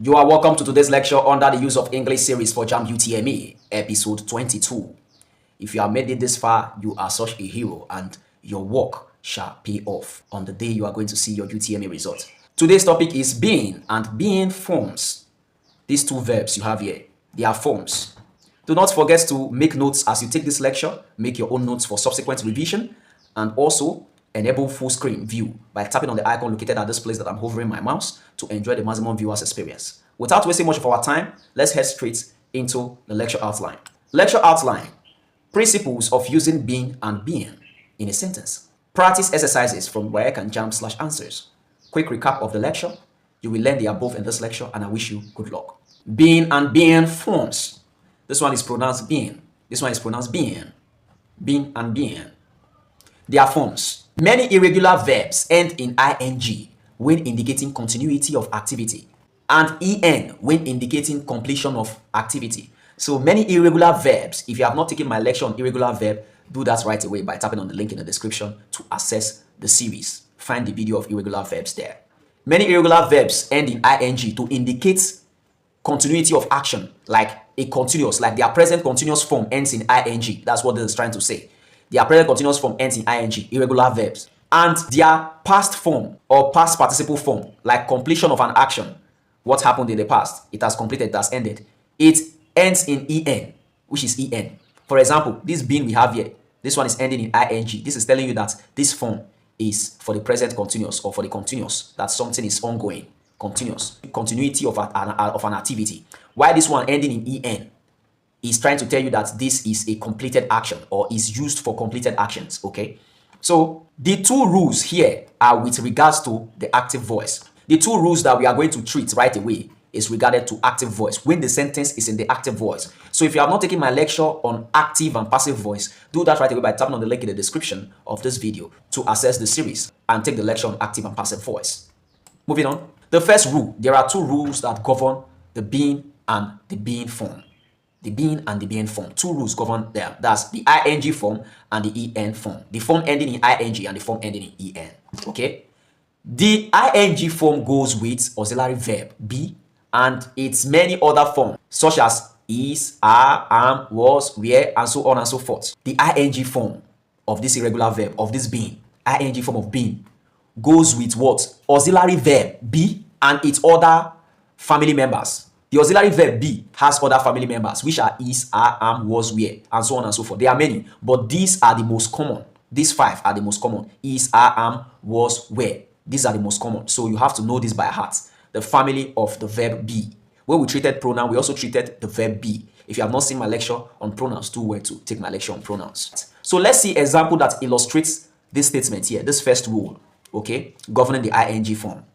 You are welcome to today's lecture under the use of English series for JAMB UTME, episode 22. If you have made it this far, you are such a hero and your work shall pay off on the day you are going to see your UTME result. Today's topic is being and being forms. These two verbs you have here, they are forms. Do not forget to make notes as you take this lecture, make your own notes for subsequent revision, and also enable full screen view by tapping on the icon located at this place that I'm hovering my mouse to enjoy the maximum viewers experience. Without wasting much of our time, let's head straight into the lecture outline. Lecture outline: principles of using being and being in a sentence. Practice exercises from WAEC and JAMB/answers. Quick recap of the lecture. You will learn the above in this lecture and I wish you good luck. Being and being forms. This one is pronounced being. This one is pronounced being. Being and being. They are forms. Many irregular verbs end in ing when indicating continuity of activity and en when indicating completion of activity. So many irregular verbs. If you have not taken my lecture on irregular verb, do that right away by tapping on the link in the description to access the series. Find the video of irregular verbs there. Many irregular verbs end in ing to indicate continuity of action, like a continuous, like their present continuous form ends in ing. That's what this is trying to say. Their present continuous form ends in ing, irregular verbs. And their past form or past participle form, like completion of an action. What happened in the past? It has completed, it has ended. It ends in en, which is en. For example, this being we have here, this one is ending in ing. This is telling you that this form is for the present continuous or for the continuous, that something is ongoing, continuous, continuity of an activity. While this one ending in en is trying to tell you that this is a completed action or is used for completed actions, okay? So the two rules here are with regards to the active voice. The two rules that we are going to treat right away is regarded to active voice when the sentence is in the active voice. So if you have not taken my lecture on active and passive voice, do that right away by tapping on the link in the description of this video to access the series and take the lecture on active and passive voice. Moving on. The first rule, there are two rules that govern the being and the being form. The being and the being form. Two rules govern them. That's the ing form and the en form. The form ending in ing and the form ending in en. Okay? The ing form goes with auxiliary verb be and its many other forms such as is, are, am, was, were, and so on and so forth. The ing form of this irregular verb, of this being, ing form of being, goes with what? Auxiliary verb be and its other family members. The auxiliary verb be has other family members, which are is, are, am, was, were, and so on and so forth. There are many, but these are the most common. These five are the most common. Is, are, am, was, were. These are the most common. So you have to know this by heart. The family of the verb be. When we treated pronoun, we also treated the verb be. If you have not seen my lecture on pronouns, do well to take my lecture on pronouns. So let's see an example that illustrates this statement here, this first rule, okay, governing the ing form.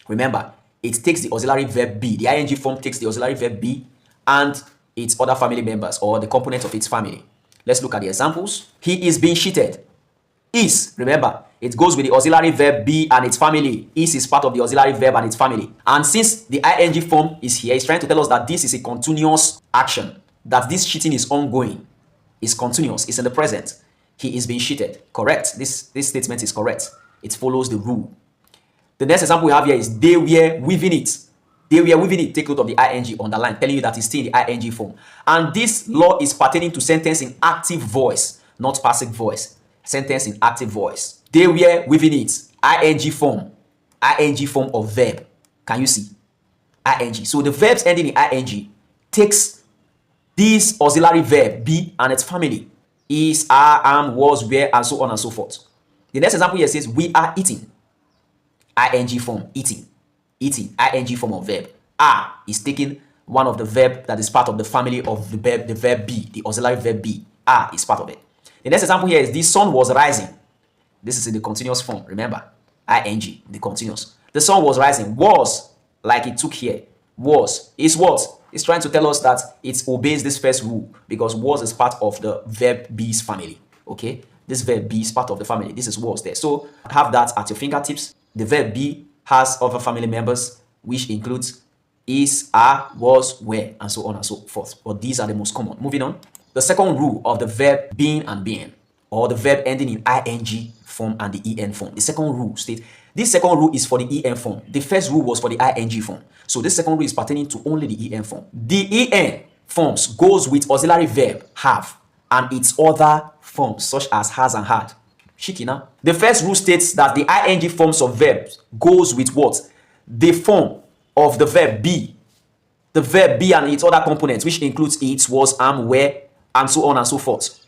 Remember, it takes the auxiliary verb be. The ing form takes the auxiliary verb be and its other family members or the component of its family. Let's look at the examples. He is being cheated. Is, remember, it goes with the auxiliary verb be and its family. Is part of the auxiliary verb and its family. And since the ing form is here, it's trying to tell us that this is a continuous action, that this cheating is ongoing, is continuous, it's in the present. He is being cheated. Correct. This statement is correct. It follows the rule. The next example we have here is they were weaving it. They were weaving it. Take note of the ing underline, telling you that it's still in the ing form. And this law is pertaining to sentence in active voice, not passive voice. Sentence in active voice. They were weaving it. ing form of verb. Can you see? ing. So the verbs ending in ing takes this auxiliary verb be and its family. Is, are, am, was, were, and so on and so forth. The next example here says we are eating. ing form, eating. Eating, ing form of verb. Are is taking one of the verb that is part of the family of the verb be, the auxiliary verb be. Are is part of it. The next example here is the sun was rising. This is in the continuous form, remember. ing, the continuous. The sun was rising. Was, like it took here. Was is what? It's trying to tell us that it obeys this first rule because was is part of the verb be's family. Okay? This verb be is part of the family. This is was there. So have that at your fingertips. The verb be has other family members, which includes is, are, was, were, and so on and so forth. But these are the most common. Moving on. The second rule of the verb being and being, or the verb ending in ing form and the en form. The second rule states This second rule is for the EN form. The first rule was for the ING form. So this second rule is pertaining to only the EN form. The EN forms goes with auxiliary verb have and its other forms such as has and had. Shiki now. The first rule states that the ING forms of verbs goes with what? The form of the verb be. The verb be and its other components, which includes it, was, am, were, and so on and so forth.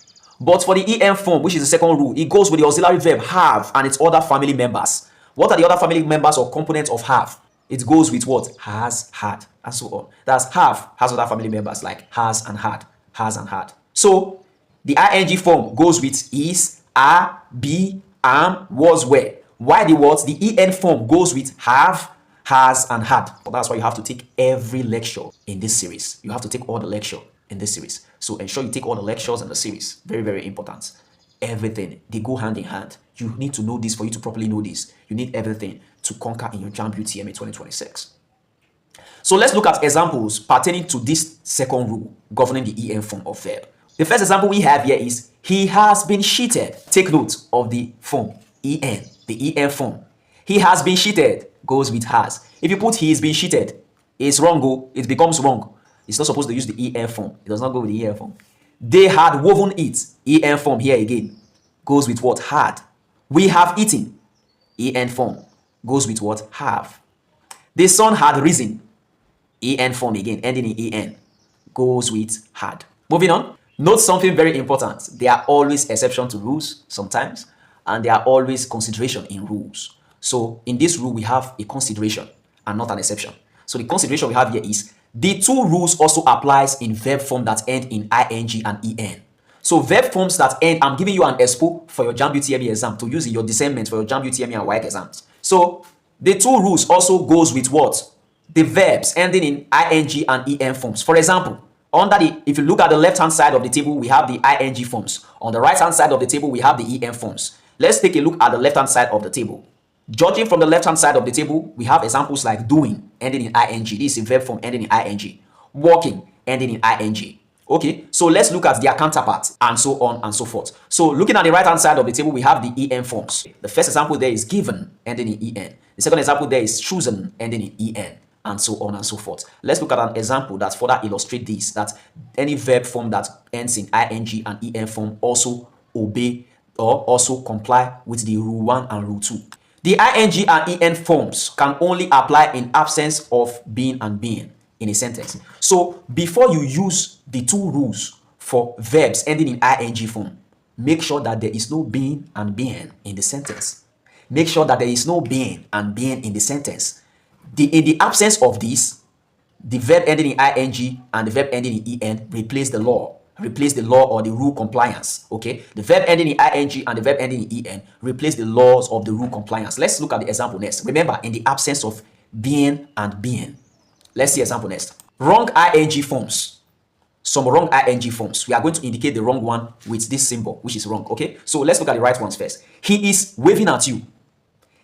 But for the EN form, which is the second rule, it goes with the auxiliary verb have and its other family members. What are the other family members or components of have? It goes with what? Has, had, and so on. That's have has other family members like has and had, has and had. So the ING form goes with is, are, be, am, was, were. Why the what? The EN form goes with have, has, and had. But that's why you have to take every lecture in this series. You have to take all the lecture in this series. So ensure you take all the lectures in the series. Very, very important. Everything, they go hand in hand. You need to know this for you to properly know this. You need everything to conquer in your JAMB UTME 2026. So let's look at examples pertaining to this second rule governing the EN form of verb. The first example we have here is he has been cheated. Take note of the form EN, the EN form. He has been cheated goes with has. If you put he is being cheated, it's wrong, it becomes wrong. It's not supposed to use the EN form. It does not go with the EN form. They had woven it. EN form here again goes with what? Had. We have eaten. EN form goes with what? Have. The sun had risen. EN form again, ending in EN, goes with had. Moving on. Note something very important. There are always exceptions to rules sometimes, and there are always consideration in rules. So in this rule, we have a consideration and not an exception. So the consideration we have here is the two rules also applies in verb form that end in ing and en. So verb forms that end, I'm giving you an expo for your JAMB UTME exam to use in your discernment for your JAMB UTME and WAEC exams. So the two rules also goes with what? The verbs ending in ing and en forms. For example, if you look at the left hand side of the table, we have the ing forms. On the right hand side of the table, we have the en forms. Let's take a look at the left hand side of the table. Judging from the left hand side of the table, we have examples like doing ending in ing. This is a verb form ending in ing. Walking ending in ing. Okay, so let's look at their counterparts and so on and so forth. So looking at the right hand side of the table, we have the en forms. The first example there is given ending in en. The second example there is chosen ending in en, and so on and so forth. Let's look at an example that further illustrates this, that any verb form that ends in ing and en form also obey or also comply with the rule 1 and rule 2. The ing and en forms can only apply in absence of being and being in a sentence. So before you use the two rules for verbs ending in ing form, make sure that there is no being and being in the sentence. Make sure that there is no being and being in the sentence. In the absence of this, the verb ending in ing and the verb ending in en replace the law. Replace the law or the rule compliance. Okay, the verb ending in ing and the verb ending in en replace the laws of the rule compliance. Let's look at the example next. Remember, in the absence of being and being. Let's see example next. Wrong ing forms. Some wrong ing forms. We are going to indicate the wrong one with this symbol, which is wrong. Okay, so let's look at the right ones first. He is waving at you.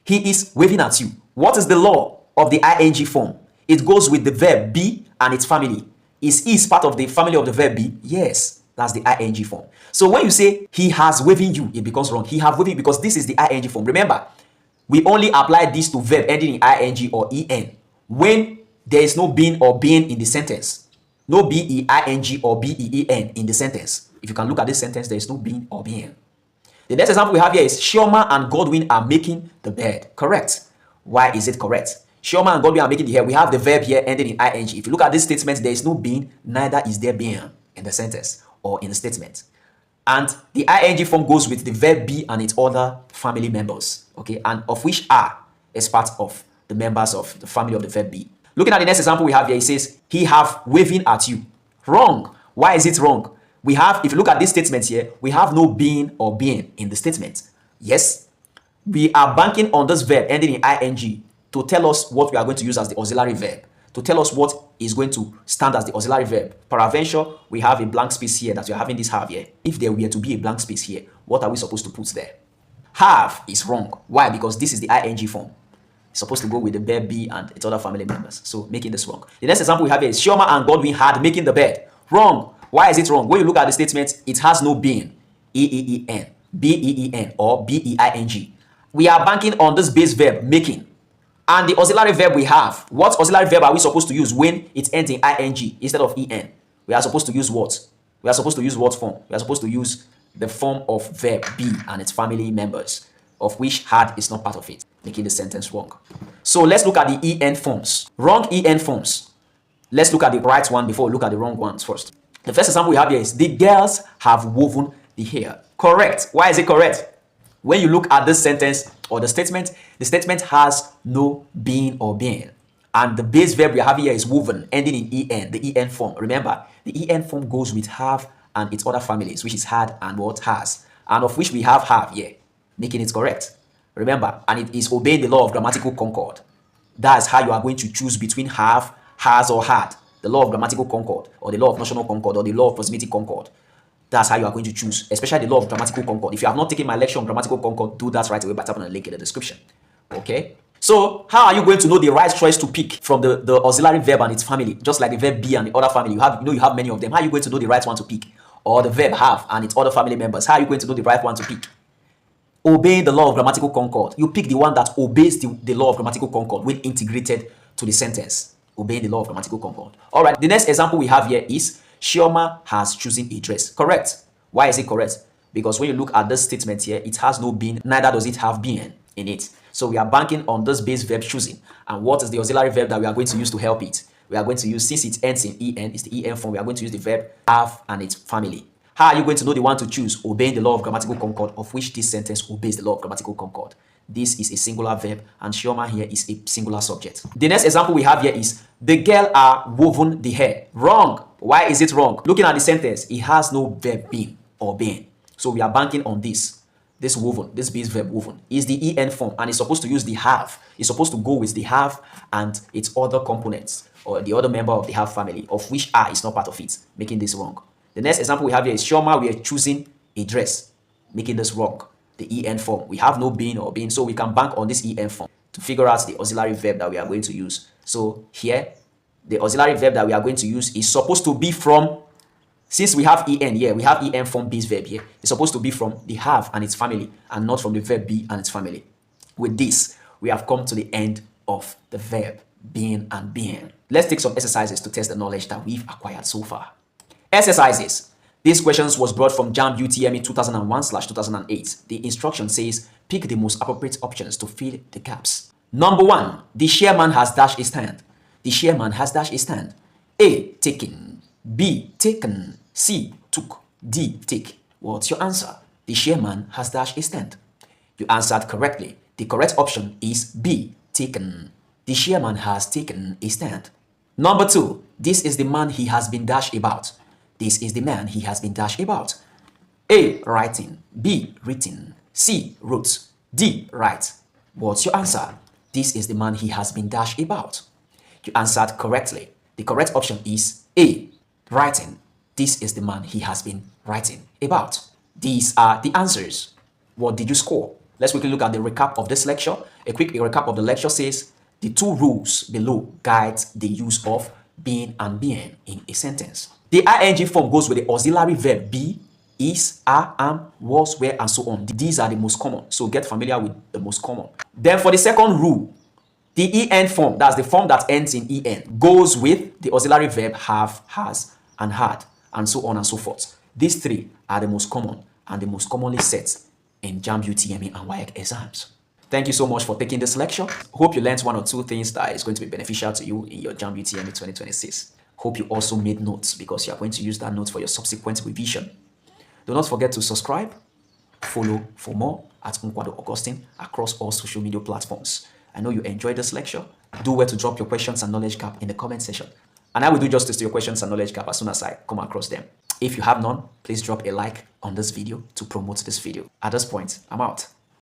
He is waving at you. What is the law of the ing form? It goes with the verb be and its family. Is part of the family of the verb be? Yes, that's the ing form. So when you say he has waving you, it becomes wrong. He have waving because this is the ing form. Remember, we only apply this to verb ending in ing or en when there is no being or being in the sentence. No being or been in the sentence. If you can look at this sentence, there is no being or being. The next example we have here is Shioma and Godwin are making the bed. Correct. Why is it correct? Shioma and Godwin are making the hair. We have the verb here ending in ing. If you look at this statement, there is no being, neither is there being in the sentence or in the statement. And the ing form goes with the verb be and its other family members. Okay, and of which are is part of the members of the family of the verb be. Looking at the next example we have here, it says, he have waving at you. Wrong. Why is it wrong? We have, if you look at this statement here, we have no being or being in the statement. Yes, we are banking on this verb ending in ing to tell us what we are going to use as the auxiliary verb, to tell us what is going to stand as the auxiliary verb. Peradventure, we have a blank space here that we are having this have here. If there were to be a blank space here, what are we supposed to put there? Have is wrong. Why? Because this is the ing form. It's supposed to go with the verb be and its other family members. So making this wrong. The next example we have here is Shioma and Godwin had making the bed. Wrong. Why is it wrong? When you look at the statement, it has no being. E-E-E-N, B-E-E-N, or B-E-I-N-G. we are banking on this base verb making. And the auxiliary verb we have, what auxiliary verb are we supposed to use when it ends in ing instead of en? We are supposed to use what? We are supposed to use what form? We are supposed to use the form of verb be and its family members, of which had is not part of it, making the sentence wrong. So let's look at the en forms. Wrong en forms. Let's look at the right one before we look at the wrong ones first. The first example we have here is the girls have woven the hair. Correct. Why is it correct? When you look at this sentence or the statement has no being or being. And the base verb we have here is woven, ending in en, the en form. Remember, the en form goes with have and its other families, which is had and what has, and of which we have here, making it correct. Remember, and it is obeying the law of grammatical concord. That's how you are going to choose between have, has, or had. The law of grammatical concord, or the law of notional concord, or the law of proximity concord. That's how you are going to choose, especially the law of grammatical concord. If you have not taken my lecture on grammatical concord, do that right away by tapping on the link in the description. Okay? So, how are you going to know the right choice to pick from the auxiliary verb and its family? Just like the verb be and the other family, you have many of them. How are you going to know the right one to pick? Or the verb have and its other family members, how are you going to know the right one to pick? Obeying the law of grammatical concord. You pick the one that obeys the law of grammatical concord when integrated to the sentence. Obeying the law of grammatical concord. All right, the next example we have here is Shioma has chosen a dress. Correct. Why is it correct? Because when you look at this statement here, it has no being, neither does it have being in it. So we are banking on this base verb choosing. And what is the auxiliary verb that we are going to use to help it? We are going to use, since it ends in en, it's the en form, we are going to use the verb have and its family. How are you going to know the one to choose? Obeying the law of grammatical concord, of which this sentence obeys the law of grammatical concord. This is a singular verb, and Shioma here is a singular subject. The next example we have here is, the girl are woven the hair. Wrong. Why is it wrong? Looking at the sentence, it has no verb being or being. So we are banking on this. This woven, this base verb woven, is the en form, and it's supposed to use the have. It's supposed to go with the have and its other components, or the other member of the have family, of which are is not part of it, making this wrong. The next example we have here is Shioma, we are choosing a dress, making this wrong. The en form. We have no being or being, so we can bank on this en form to figure out the auxiliary verb that we are going to use. So here, the auxiliary verb that we are going to use is supposed to be from, since we have en here, we have en form base verb here. It's supposed to be from the have and its family, and not from the verb be and its family. With this, we have come to the end of the verb being and being. Let's take some exercises to test the knowledge that we've acquired so far. Exercises. These questions was brought from JAMB UTME 2001/2008. The instruction says, pick the most appropriate options to fill the gaps. Number 1, the chairman has dashed a stand. The chairman has dashed a stand. A, taken. B, taken. C, took. D, take. What's your answer? The chairman has dashed a stand. You answered correctly. The correct option is B, taken. The chairman has taken a stand. Number 2, this is the man he has been dashed about. This is the man he has been dashed about. A, writing. B, written. C, wrote. D, write. What's your answer? This is the man he has been dashed about. You answered correctly. The correct option is A, writing. This is the man he has been writing about. These are the answers. What did you score? Let's quickly look at the recap of this lecture. A quick recap of the lecture says, the 2 rules below guide the use of being and being in a sentence. The ing form goes with the auxiliary verb be, is, are, am, was, were, and so on. These are the most common, so get familiar with the most common. Then for the second rule, the en form, that's the form that ends in en, goes with the auxiliary verb have, has, and had, and so on and so forth. These 3 are the most common and the most commonly set in JAMB UTME and WAEC exams. Thank you so much for taking this lecture. Hope you learned 1 or 2 things that is going to be beneficial to you in your JAMB UTME 2026. Hope you also made notes, because you are going to use that note for your subsequent revision. Do not forget to subscribe, follow for more at Nkwado Augustine across all social media platforms. I know you enjoyed this lecture. Do well to drop your questions and knowledge gap in the comment section, and I will do justice to your questions and knowledge gap as soon as I come across them. If you have none, please drop a like on this video to promote this video. At this point, I'm out.